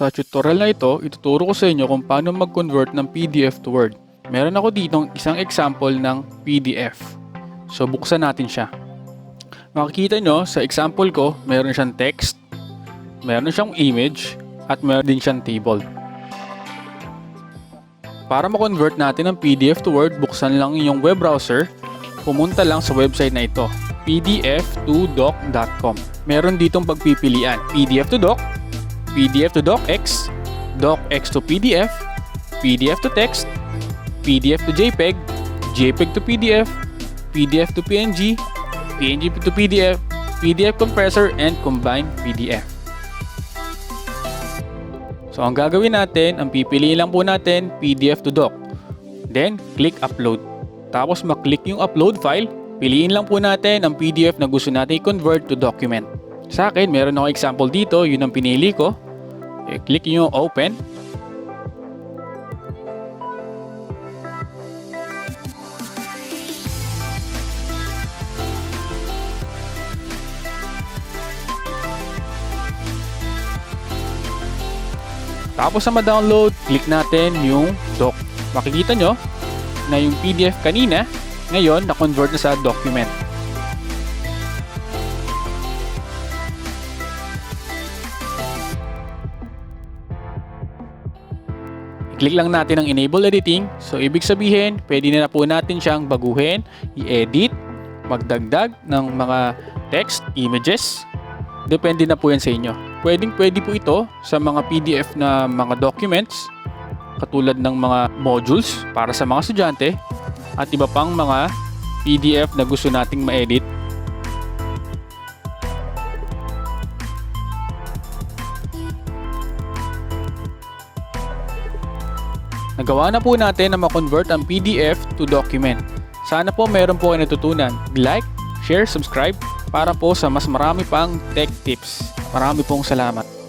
Sa tutorial na ito, ituturo ko sa inyo kung paano mag-convert ng PDF to Word. Meron ako ditong isang example ng PDF. So buksan natin siya. Makikita nyo sa example ko, meron siyang text, meron siyang image, at meron din siyang table. Para ma-convert natin ng PDF to Word, buksan lang yung web browser, pumunta lang sa website na ito, pdf2doc.com. Meron ditong pagpipilian, PDF to Doc, PDF to DocX, DocX to PDF, PDF to Text, PDF to JPEG, JPEG to PDF, PDF to PNG, PNG to PDF, PDF compressor, and combined PDF. So ang gagawin natin, ang pipiliin lang po natin, PDF to Doc. Then, click Upload. Tapos maklik yung upload file, piliin lang po natin ang PDF na gusto natin i-convert to document. Sa akin, meron akong example dito, yun ang pinili ko. Click nyo Open. Tapos sa ma-download, click natin yung doc. Makikita nyo na yung PDF kanina, ngayon na-convert na sa document. I-click lang natin ang Enable Editing. So ibig sabihin, pwede na po natin siyang baguhin, i-edit, magdagdag ng mga text, images. Depende na po yan sa inyo. Pwede po ito sa mga PDF na mga documents, katulad ng mga modules para sa mga estudyante, at iba pang mga PDF na gusto nating ma-edit. Nagawa na po natin na ma-convert ang PDF to document. Sana po meron po kayo natutunan. Like, share, subscribe para po sa mas marami pang tech tips. Marami pong salamat.